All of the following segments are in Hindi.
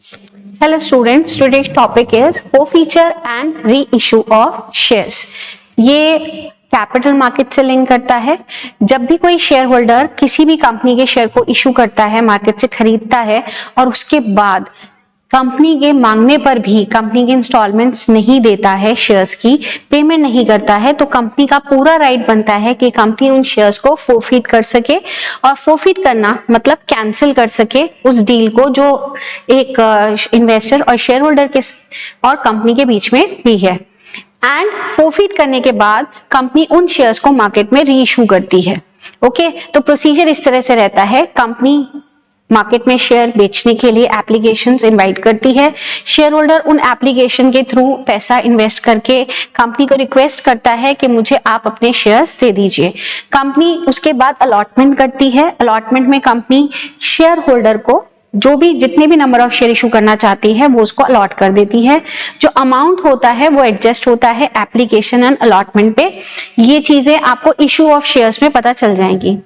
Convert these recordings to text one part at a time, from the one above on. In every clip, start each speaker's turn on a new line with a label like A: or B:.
A: Hello students, today's topic is forfeiture and reissue of shares. ये कैपिटल मार्केट से लिंक करता है। जब भी कोई शेयर होल्डर किसी भी कंपनी के शेयर को इशू करता है, मार्केट से खरीदता है और उसके बाद कंपनी के मांगने पर भी कंपनी के इंस्टॉलमेंट्स नहीं देता है, शेयर्स की पेमेंट नहीं करता है, तो कंपनी का पूरा राइट बनता है कि कंपनी उन शेयर्स को फोरफीट कर सके। और फोरफीट करना मतलब कैंसिल कर सके उस डील को जो एक इन्वेस्टर और शेयर होल्डर के और कंपनी के बीच में हुई है। एंड फोरफीट करने के बाद कंपनी उन शेयर्स को मार्केट में री इशू करती है। ओके, तो प्रोसीजर इस तरह से रहता है। कंपनी मार्केट में शेयर बेचने के लिए एप्लीकेशंस इनवाइट करती है। शेयर होल्डर उन एप्लीकेशन के थ्रू पैसा इन्वेस्ट करके कंपनी को रिक्वेस्ट करता है कि मुझे आप अपने शेयर्स दे दीजिए। कंपनी उसके बाद अलॉटमेंट करती है। अलॉटमेंट में कंपनी शेयर होल्डर को जो भी जितने भी नंबर ऑफ शेयर इशू करना चाहती है वो उसको अलॉट कर देती है। जो अमाउंट होता है वो एडजस्ट होता है एप्लीकेशन एंड अलॉटमेंट पे। ये चीजें आपको इशू ऑफ शेयर्स में पता चल जाएंगी।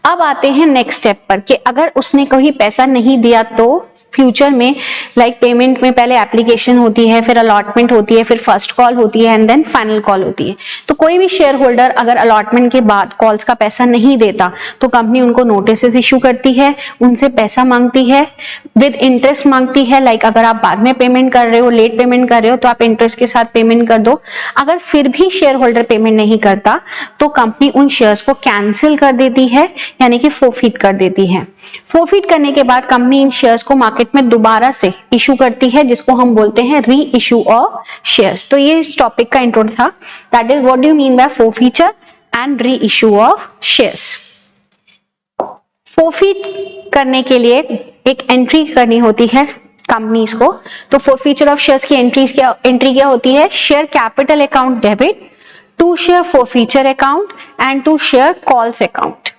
A: अब आते हैं नेक्स्ट स्टेप पर कि अगर उसने कोई पैसा नहीं दिया तो फ्यूचर में लाइक पेमेंट में पहले एप्लीकेशन होती है, फिर अलॉटमेंट होती है, फिर फर्स्ट कॉल होती है एंड देन फाइनल कॉल होती है। तो कोई भी शेयर होल्डर अगर अलॉटमेंट के बाद कॉल्स का पैसा नहीं देता तो कंपनी उनको नोटिस इशू करती है, उनसे पैसा मांगती है, विद इंटरेस्ट मांगती है। लाइक अगर आप बाद में पेमेंट कर रहे हो, लेट पेमेंट कर रहे हो तो आप इंटरेस्ट के साथ पेमेंट कर दो। अगर फिर भी शेयर होल्डर पेमेंट नहीं करता तो कंपनी उन शेयर्स को कैंसिल कर देती है, यानी कि फोरफीट कर देती है। फोरफीट करने के बाद कंपनी इन शेयर्स को मार्केट में दोबारा से इशू करती है, जिसको हम बोलते हैं री इशू ऑफ शेयर्स। तो ये इस टॉपिक का इंट्रो था, that is what do you mean by forfeiture and re issue of shares. Forfeit करने के लिए एक एंट्री करनी होती है कंपनीज को। तो फोरफीचर ऑफ शेयर्स की एंट्री क्या होती है? Share capital account debit, to share forfeiture account and to share calls account.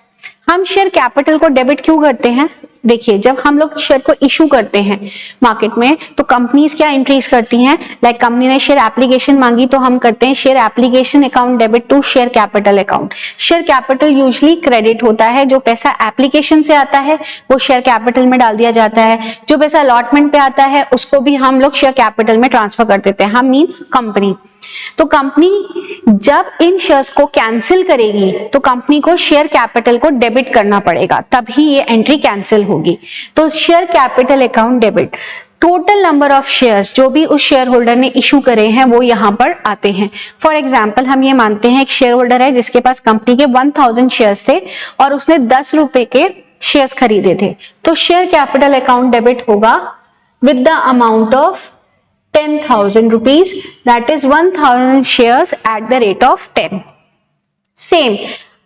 A: हम शेयर कैपिटल को डेबिट क्यों करते हैं? देखिए, जब हम लोग शेयर को इशू करते हैं मार्केट में तो कंपनीज क्या एंट्रीज करती हैं? लाइक कंपनी ने शेयर एप्लीकेशन मांगी तो हम करते हैं share application account debit to share capital account. Share capital usually credit होता है, जो पैसा एप्लीकेशन से आता है वो शेयर कैपिटल में डाल दिया जाता है। जो पैसा अलॉटमेंट पे आता है उसको भी हम लोग शेयर कैपिटल में ट्रांसफर कर देते हैं, हम मींस कंपनी। तो कंपनी जब इन शेयर्स को कैंसिल करेगी तो कंपनी को शेयर कैपिटल को डेबिट करना पड़ेगा, तभी ये एंट्री कैंसिल होगी। तो share capital account debit, total number of shares जो भी उस शेयर होल्डर ने इशू करे हैं वो यहां पर आते हैं। फॉर एग्जांपल हम ये मानते हैं एक शेयर होल्डर है जिसके पास कंपनी के 1000 शेयर्स थे और उसने 10 रुपए के शेयर्स खरीदे थे, तो शेयर कैपिटल अकाउंट डेबिट होगा with the amount of 10,000 rupees, that is 1000 shares at the rate of 10. Same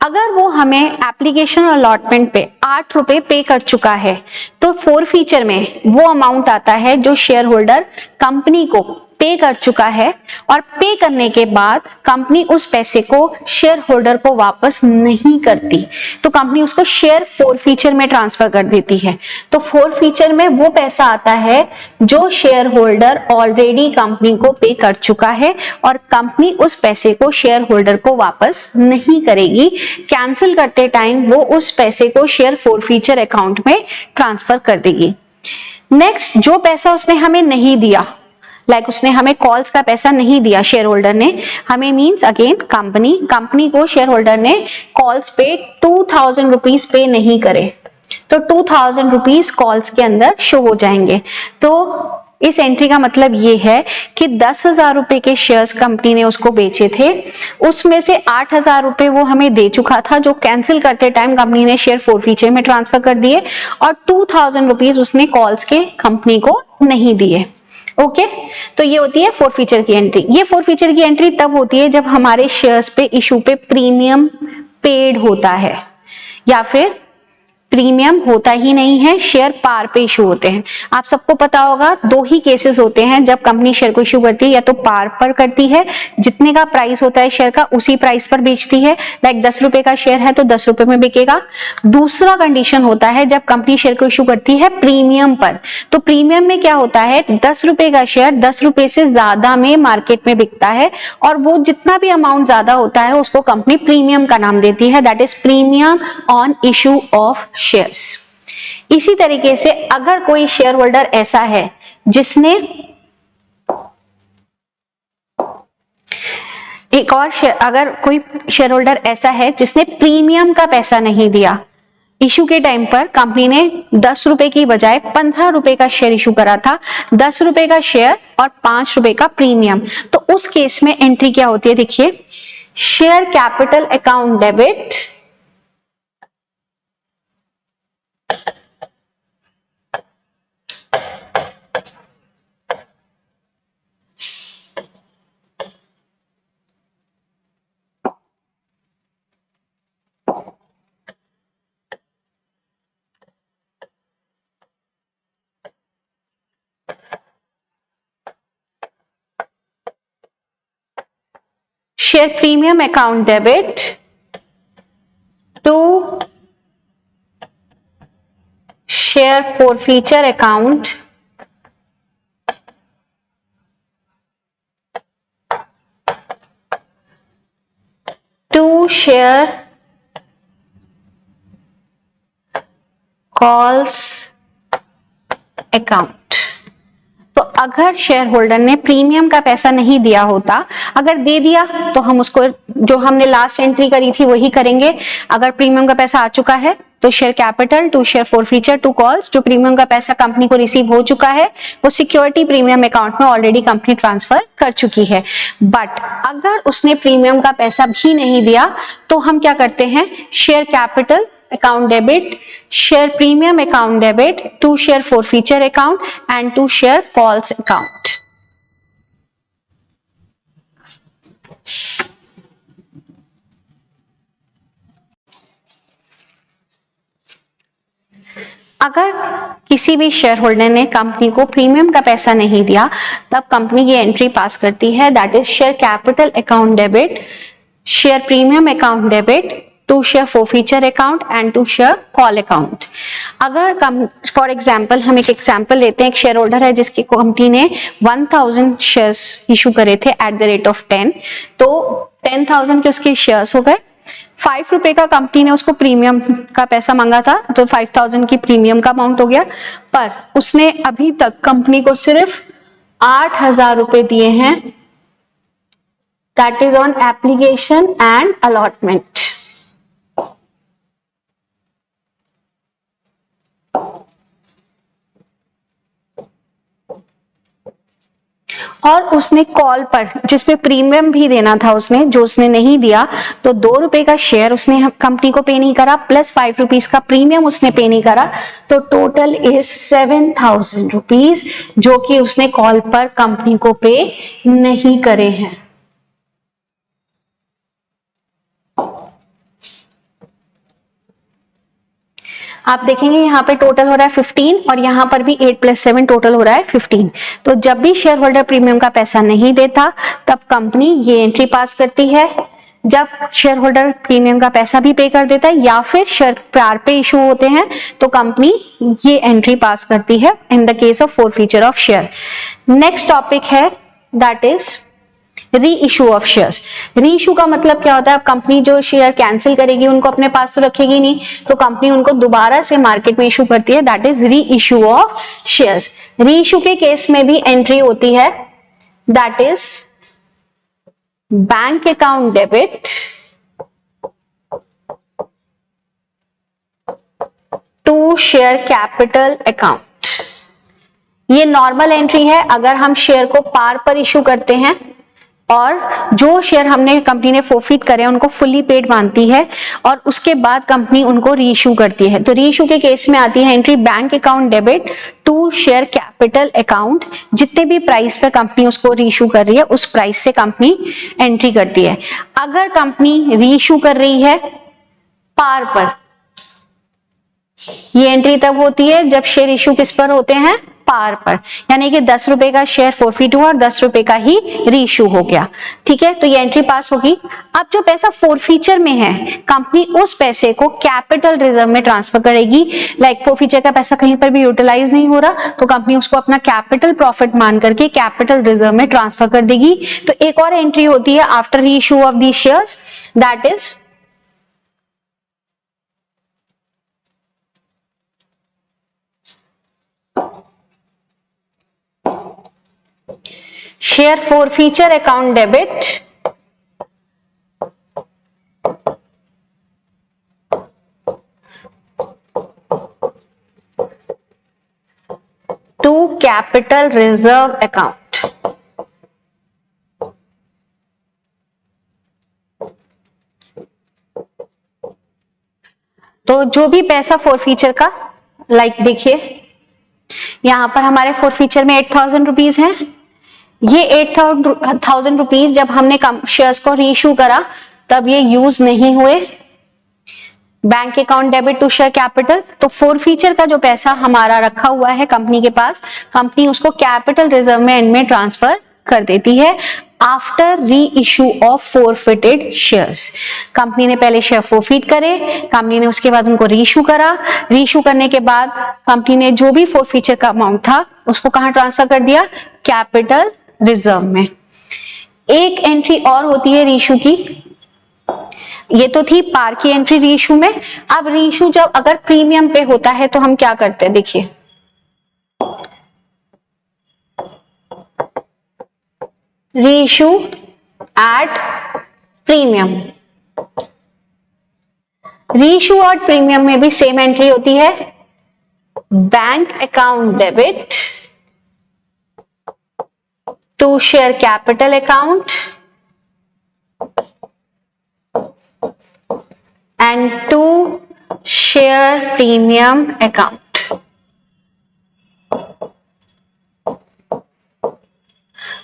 A: अगर वो हमें एप्लीकेशन और अलॉटमेंट पे 8 रुपए पे कर चुका है तो फोरफीचर में वो अमाउंट आता है जो शेयर होल्डर कंपनी को पे कर चुका है, और पे करने के बाद कंपनी उस पैसे को शेयर होल्डर को वापस नहीं करती, तो कंपनी उसको शेयर फोरफीचर में ट्रांसफर कर देती है। तो फोरफीचर में वो पैसा आता है जो शेयर होल्डर ऑलरेडी कंपनी को पे कर चुका है और कंपनी उस पैसे को शेयर होल्डर को वापस नहीं करेगी। कैंसिल करते टाइम वो उस पैसे को शेयर फोरफीचर अकाउंट में ट्रांसफर कर देगी। नेक्स्ट, जो पैसा उसने हमें नहीं दिया, लाइक उसने हमें कॉल्स का पैसा नहीं दिया शेयर होल्डर ने हमें, मींस अगेन कंपनी को शेयर होल्डर ने कॉल्स पे 2000 रुपीज पे नहीं करे तो 2000 रुपीज कॉल्स के अंदर शो हो जाएंगे। तो इस एंट्री का मतलब ये है कि 10,000 रुपए के शेयर्स कंपनी ने उसको बेचे थे, उसमें से 8,000 रुपए वो हमें दे चुका था, जो कैंसिल करते टाइम कंपनी ने शेयर फोरफीचर में ट्रांसफर कर दिए, और 2000 रुपीज उसने कॉल्स के कंपनी को नहीं दिए। ओके, तो ये होती है फोरफीचर की एंट्री। ये फोरफीचर की एंट्री तब होती है जब हमारे शेयर्स पे इशू पे प्रीमियम पेड होता है, या फिर प्रीमियम होता ही नहीं है, शेयर पार पे इशू होते हैं। आप सबको पता होगा दो ही केसेस होते हैं जब कंपनी शेयर को इशू करती है, या तो पार पर करती है, जितने का प्राइस होता है शेयर का उसी प्राइस पर बेचती है, लाइक 10 रुपए का शेयर है तो 10 रुपए में बिकेगा। दूसरा कंडीशन होता है जब कंपनी शेयर को इशू करती है प्रीमियम पर। तो प्रीमियम में क्या होता है, 10 रुपए का शेयर 10 रुपए से ज्यादा में मार्केट में बिकता है, और वो जितना भी अमाउंट ज्यादा होता है उसको कंपनी प्रीमियम का नाम देती है, that is premium on issue of shares. इसी तरीके से अगर कोई शेयर होल्डर ऐसा है जिसने एक और अगर कोई शेयर होल्डर ऐसा है जिसने प्रीमियम का पैसा नहीं दिया, इशू के टाइम पर कंपनी ने 10 रुपए की बजाय 15 रुपए का शेयर इशू करा था, 10 रुपए का शेयर और 5 रुपए का प्रीमियम, तो उस केस में एंट्री क्या होती है, देखिए, share capital account debit share premium account debit to share forfeiture account to share calls account. तो अगर शेयर होल्डर ने प्रीमियम का पैसा नहीं दिया होता, अगर दे दिया तो हम उसको जो हमने लास्ट एंट्री करी थी वही करेंगे। अगर प्रीमियम का पैसा आ चुका है तो share capital to share forfeiture to calls, जो प्रीमियम का पैसा कंपनी को रिसीव हो चुका है वो सिक्योरिटी प्रीमियम अकाउंट में ऑलरेडी कंपनी ट्रांसफर कर चुकी है। बट अगर उसने प्रीमियम का पैसा भी नहीं दिया तो हम क्या करते हैं, share capital account debit, share premium account debit, to share forfeiture account and to share calls account। अगर किसी भी शेयर होल्डर ने कंपनी को प्रीमियम का पैसा नहीं दिया तब कंपनी ये एंट्री पास करती है, that is share capital account debit, share premium account debit to share forfeiture account and to share call account. अगर फॉर एग्जांपल हम एक एग्जांपल लेते हैं, एक शेयर होल्डर है जिसकी कंपनी ने 1000 शेयर्स इशू करे थे एट द रेट ऑफ 10, तो 10,000 के उसके शेयर्स हो गए, 5 रुपए का कंपनी ने उसको प्रीमियम का पैसा मांगा था तो 5000 की प्रीमियम का अमाउंट हो गया, पर उसने अभी तक कंपनी को सिर्फ 8000 रुपए दिए हैं, that is on application and allotment. और उसने कॉल पर जिसपे प्रीमियम भी देना था उसने, जो उसने नहीं दिया, तो 2 रुपए का शेयर उसने कंपनी को पे नहीं करा प्लस 5 रुपीज का प्रीमियम उसने पे नहीं करा, तो टोटल इज 7000 रुपीज जो कि उसने कॉल पर कंपनी को पे नहीं करे हैं। आप देखेंगे यहाँ पे टोटल हो रहा है 15 और यहाँ पर भी 8 + 7 टोटल हो रहा है 15। तो जब भी शेयर होल्डर प्रीमियम का पैसा नहीं देता तब कंपनी ये एंट्री पास करती है। जब शेयर होल्डर प्रीमियम का पैसा भी पे कर देता है या फिर शेयर प्रार पे इशू होते हैं तो कंपनी ये एंट्री पास करती है in the case of forfeiture of share. Next topic है that is reissue of shares. Reissue का मतलब क्या होता है, कंपनी जो शेयर कैंसिल करेगी उनको अपने पास तो रखेगी नहीं, तो कंपनी उनको दोबारा से मार्केट में इशू करती है, that is reissue of shares. Reissue के केस में भी एंट्री होती है, that is bank account debit to share capital account. ये नॉर्मल एंट्री है अगर हम शेयर को पार पर इशू करते हैं और जो शेयर हमने कंपनी ने फोरफीट करे उनको फुली पेड मानती है और उसके बाद कंपनी उनको रीइशू करती है। तो रीइशू के केस में आती है entry bank account debit to share capital account. जितने भी प्राइस पर कंपनी उसको रीइशू कर रही है उस प्राइस से कंपनी एंट्री करती है। अगर कंपनी रीइशू कर रही है पार पर, ये एंट्री तब होती है जब शेयर इशू किस पर होते हैं, पार पर, यानी कि 10 रुपए का शेयर फॉरफीट हुआ और 10 रुपए का ही रीइशू हो गया। ठीक है, तो ये एंट्री पास होगी। अब जो पैसा फॉरफीचर में है कंपनी उस पैसे को कैपिटल रिजर्व में ट्रांसफर करेगी। लाइक फॉरफीचर का पैसा कहीं पर भी यूटिलाइज नहीं हो रहा तो कंपनी उसको अपना कैपिटल प्रॉफिट मान करके कैपिटल रिजर्व में ट्रांसफर कर देगी। तो एक और एंट्री होती है after reissue of the shares, that is share forfeiture account debit to capital reserve account. तो जो भी पैसा फॉरफीचर का, लाइक देखिए यहां पर हमारे फॉरफीचर में 8,000 रुपीज है। ये 8,000 रुपीज जब हमने शेयर्स को रीइश्यू करा तब ये यूज नहीं हुए। Bank account debit to share capital, तो फॉरफीचर का जो पैसा हमारा रखा हुआ है कंपनी के पास, कंपनी उसको कैपिटल रिजर्व में एंड में ट्रांसफर कर देती है after reissue of forfeited shares. Company ने पहले शेयर फॉरफिट करे, कंपनी ने उसके बाद उनको रीइश्यू करा, रीइश्यू करने के बाद कंपनी ने जो भी फॉरफीचर का अमाउंट था उसको कहां ट्रांसफर कर दिया, कैपिटल रिजर्व में। एक एंट्री और होती है रीइश्यू की, ये तो थी पार की एंट्री रीइश्यू में। अब रीइश्यू जब अगर प्रीमियम पे होता है तो हम क्या करते हैं, देखिए रीइश्यू एट प्रीमियम। रीइश्यू और प्रीमियम में भी सेम एंट्री होती है, bank account debit to share capital account and to share premium account.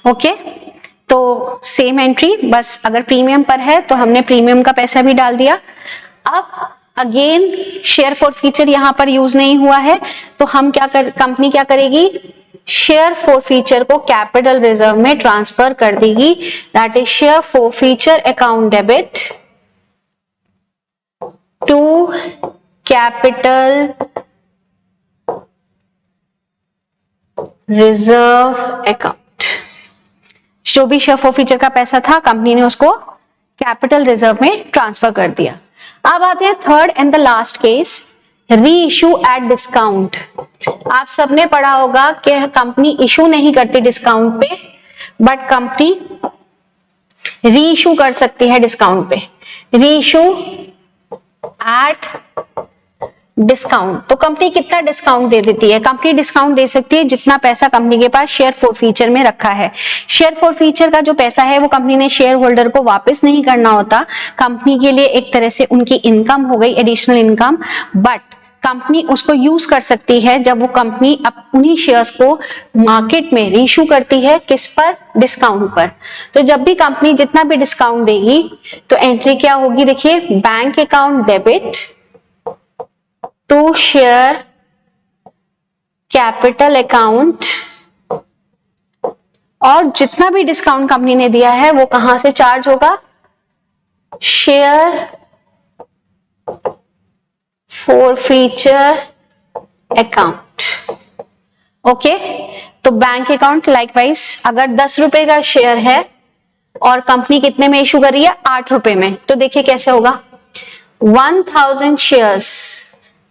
A: Okay, तो सेम एंट्री, बस अगर प्रीमियम पर है तो हमने प्रीमियम का पैसा भी डाल दिया। अब अगेन शेयर फॉरफीचर यहां पर यूज नहीं हुआ है तो हम कंपनी क्या करेगी, शेयर फॉरफीचर को कैपिटल रिजर्व में ट्रांसफर कर देगी। That is share forfeiture account debit to capital reserve account. जो भी शेयर फॉरफीचर का पैसा था कंपनी ने उसको कैपिटल रिजर्व में ट्रांसफर कर दिया। अब आते हैं third and the last case, री इश्यू एट डिस्काउंट। आप सबने पढ़ा होगा कि कंपनी इशू नहीं करती डिस्काउंट पे, बट कंपनी री इश्यू कर सकती है डिस्काउंट पे। री इश्यू एट डिस्काउंट, तो कंपनी कितना डिस्काउंट दे देती है, कंपनी डिस्काउंट दे सकती है जितना पैसा कंपनी के पास शेयर फॉरफीचर में रखा है। शेयर फॉरफीचर का जो पैसा है वो कंपनी ने शेयर होल्डर को वापस नहीं करना होता, कंपनी के लिए एक तरह से उनकी इनकम हो गई, एडिशनल इनकम, बट कंपनी उसको यूज कर सकती है जब वो कंपनी उन्हीं शेयर्स को मार्केट में रीइश्यू करती है, किस पर, डिस्काउंट पर। तो जब भी कंपनी जितना भी डिस्काउंट देगी तो एंट्री क्या होगी, देखिए bank account debit to share capital account, और जितना भी डिस्काउंट कंपनी ने दिया है वो कहां से चार्ज होगा, शेयर फॉरफीचर अकाउंट। ओके, तो बैंक अकाउंट लाइकवाइज अगर 10 रुपए का शेयर है और कंपनी कितने में इशू कर रही है, 8 रुपए में, तो देखिए कैसे होगा, 1000 shares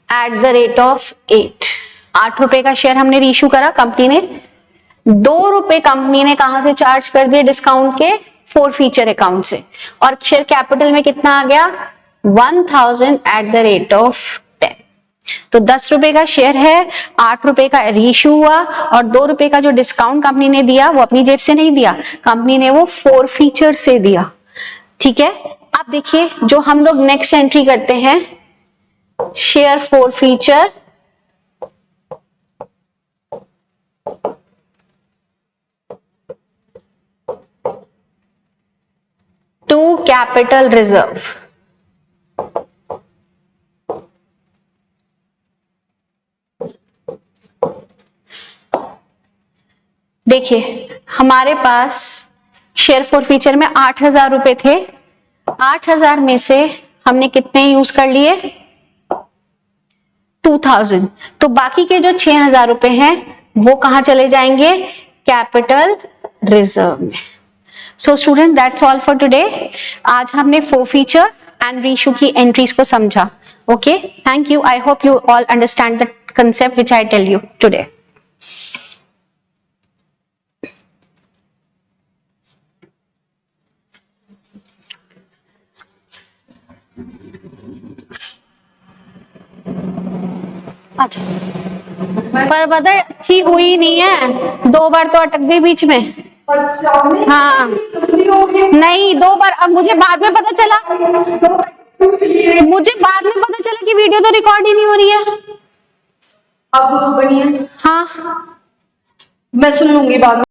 A: at the rate of 8 रुपए का शेयर हमने रीइश्यू करा, कंपनी ने 2 रुपए कंपनी ने कहां से चार्ज कर दिए, डिस्काउंट के फॉरफीचर अकाउंट से, और शेयर कैपिटल में कितना आ गया, 1000 एट द रेट ऑफ 10। तो 10 रुपए का शेयर है, 8 रुपए का रीइश्यू हुआ, और 2 रुपए का जो डिस्काउंट कंपनी ने दिया वो अपनी जेब से नहीं दिया, कंपनी ने वो फॉरफीचर से दिया। ठीक है, अब देखिए जो हम लोग नेक्स्ट एंट्री करते हैं, share forfeiture to capital reserve. देखिए हमारे पास शेयर फॉरफीचर में 8,000 रुपए थे, 8,000 में से हमने कितने यूज कर लिए, 2,000, तो बाकी के जो 6,000 रुपए हैं वो कहां चले जाएंगे, कैपिटल रिजर्व में। So student that's all for today. आज हमने फॉरफीचर एंड रीइश्यू की एंट्रीज को समझा। Okay, thank you. I hope you all understand the concept which I tell you today. अच्छा, पर पता है अच्छी हुई नहीं है, 2 बार तो अटक गई बीच में। हाँ नहीं, 2 बार। अब मुझे बाद में पता चला, कि वीडियो तो रिकॉर्ड ही नहीं हो रही है।
B: अब बनी है।
A: हाँ
B: मैं सुन लूंगी बाद में।